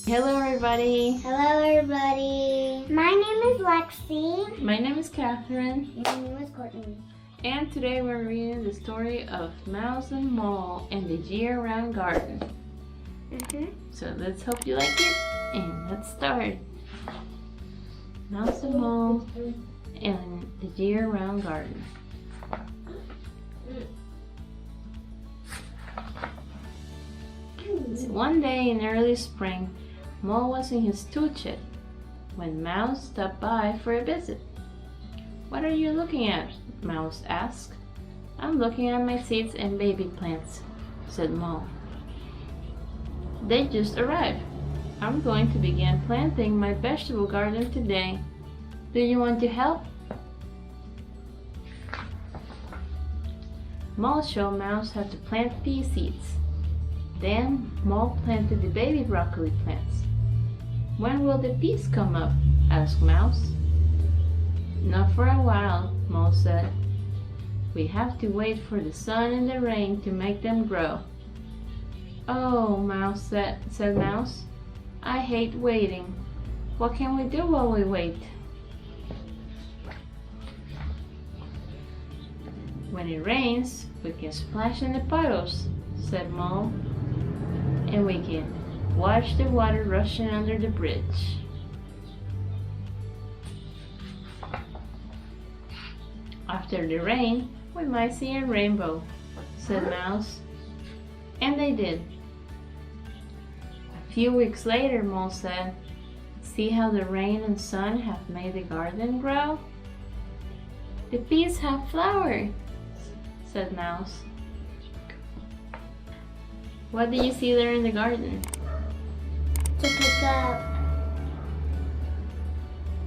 Hello everybody. Hello everybody. My name is Lexi. My name is Catherine. My name is Courtney. And today we're reading the story of Mouse and Mole and the year-round garden. So let's hope you like it and let's start. Mouse and Mole and the year-round garden. So one day in early spring, Mole was in his tool shed when Mouse stopped by for a visit. "What are you looking at?" Mouse asked. "I'm looking at my seeds and baby plants," said Mole. "They just arrived. I'm going to begin planting my vegetable garden today. Do you want to help?" Mole showed Mouse how to plant pea seeds. Then Mole planted the baby broccoli plants. "When will the peas come up?" asked Mouse. "Not for a while," Mole said. "We have to wait for the sun and the rain to make them grow." "Oh," said Mouse, "I hate waiting. What can we do while we wait?" "When it rains, we can splash in the puddles," said Mole. "And we can watch the water rushing under the bridge." "After the rain, we might see a rainbow," said Mouse. And they did. A few weeks later, Mole said, "See how the rain and sun have made the garden grow?" "The peas have flowered," said Mouse. "What do you see there in the garden?" To pick up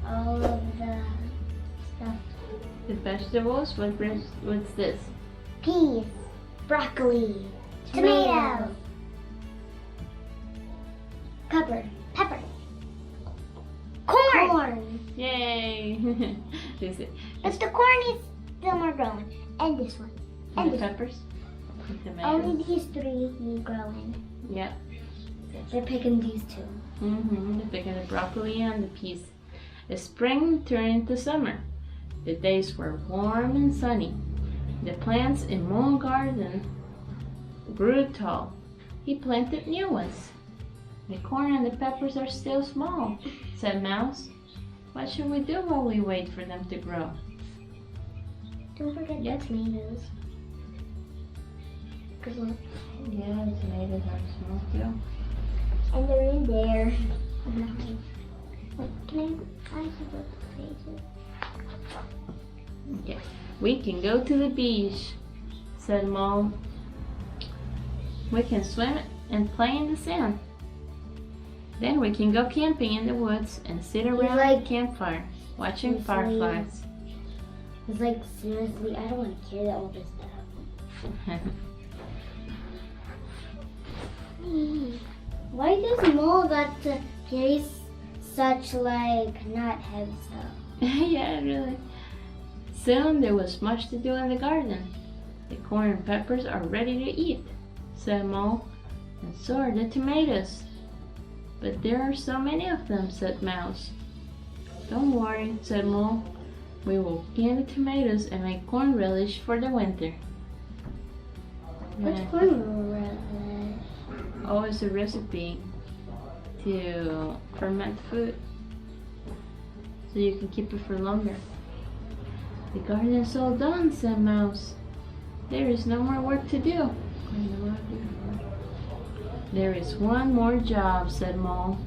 all of the stuff. The vegetables? What's this? Peas, broccoli, tomatoes, pepper, corn. Yay! This is But the corn is still more growing. And this one. And the this one. peppers. The tomatoes. Only these three need growing. Yep. They're picking these two. They're picking the broccoli and the peas. The spring turned into summer. The days were warm and sunny. The plants in Mole's garden grew tall. He planted new ones. "The corn and the peppers are still small," said Mouse. "What should we do while we wait for them to grow?" Don't forget the tomatoes. Good one. Yeah, the tomatoes are small too. And they're in there. Can I have a pages? Okay. "We can go to the beach," said Mole. "We can swim and play in the sand. Then we can go camping in the woods and sit around the campfire, watching fireflies." It's like, seriously, I don't want to carry all this stuff. Why does Mole got to carry such, not heavy stuff? Yeah, really. Soon there was much to do in the garden. "The corn and peppers are ready to eat," said Mole, "and so are the tomatoes." "But there are so many of them," said Mouse. "Don't worry," said Mole. "We will can the tomatoes and make corn relish for the winter." What's corn relish? Oh, it's a recipe to ferment food so you can keep it for longer. "The garden is all done," said Mouse. "There is no more work to do." "There is one more job," said Mole.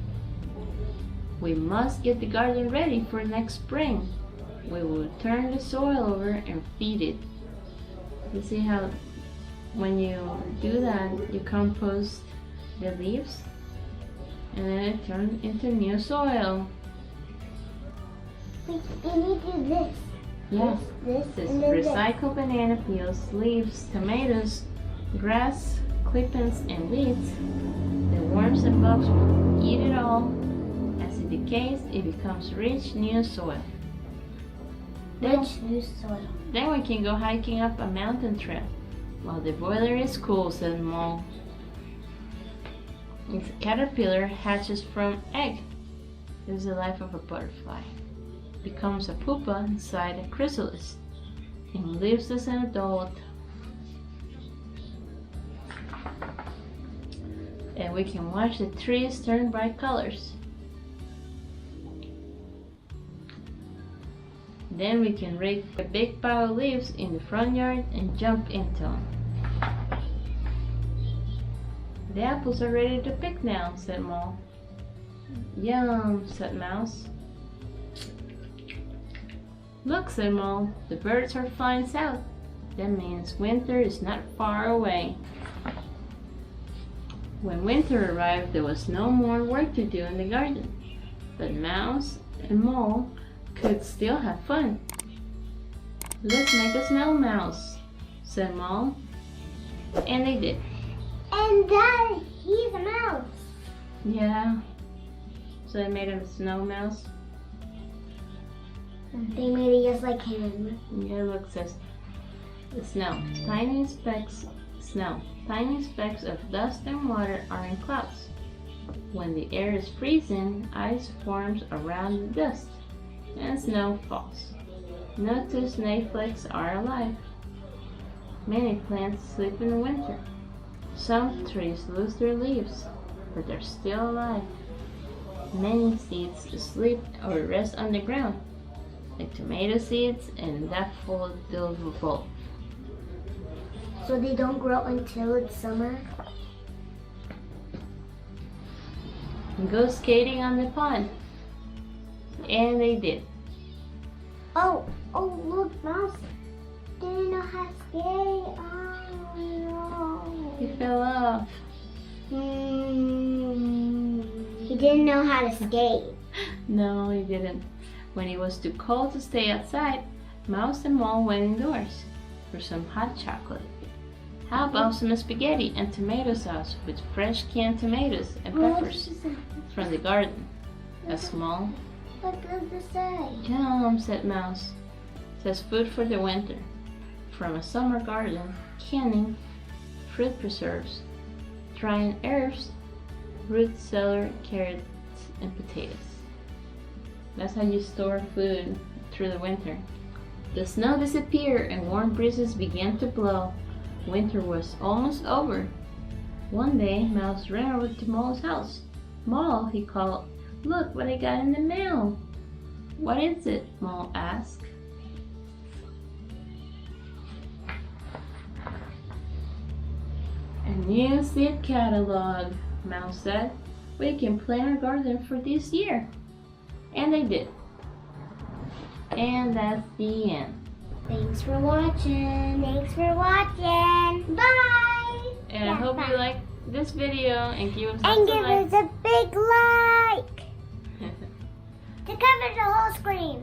"We must get the garden ready for next spring. We will turn the soil over and feed it." You see how when you do that, you compost the leaves and then it turns into new soil. We need to do this. Yeah. This This and then recycle banana peels, leaves, tomatoes, grass, clippings, and weeds. The worms and bugs will eat it all. As it decays, it becomes rich new soil. Rich new soil. Then we can go hiking up a mountain trail while the boiler is cool, said Mole. If a caterpillar hatches from egg, this is the life of a butterfly. Becomes a pupa inside a chrysalis and lives as an adult. And we can watch the trees turn bright colors. Then we can rake a big pile of leaves in the front yard and jump into them. The apples are ready to pick now, said Mole. Yum, said Mouse. Look, said Mole, the birds are flying south. That means winter is not far away. When winter arrived, there was no more work to do in the garden, but Mouse and Mole could still have fun. Let's make a snow mouse, said Mole, and they did. And Dad, he's a mouse. Yeah, so they made a snow mouse. They made it just like him. Yeah, look, it says the snow. Tiny specks of dust and water are in clouds. When the air is freezing, ice forms around the dust, and snow falls. No two snowflakes are alike. Many plants sleep in the winter. Some trees lose their leaves, but they're still alive. Many seeds sleep or rest on the ground, like tomato seeds and daffodil bulb. So they don't grow until it's summer? And go skating on the pond. And they did. Oh, look, Mouse didn't know how to skate. Oh, no. He fell off. He didn't know how to skate. No, he didn't. When it was too cold to stay outside, Mouse and Mole went indoors for some hot chocolate. How about some spaghetti and tomato sauce with fresh canned tomatoes and peppers from the garden? Asked Mole. What does it say? Yum, said Mouse. Says food for the winter. From a summer garden, canning, fruit preserves, drying herbs, root cellar, carrots, and potatoes. That's how you store food through the winter. The snow disappeared and warm breezes began to blow. Winter was almost over. One day, Mouse ran over to Mole's house. Mole, he called, look what I got in the mail. What is it? Mole asked. A new seed catalog, Mouse said. We can plant our garden for this year. And they did. And that's the end. Thanks for watching. Bye. And I hope you like this video and give us And a give like. us a big like to cover the whole screen.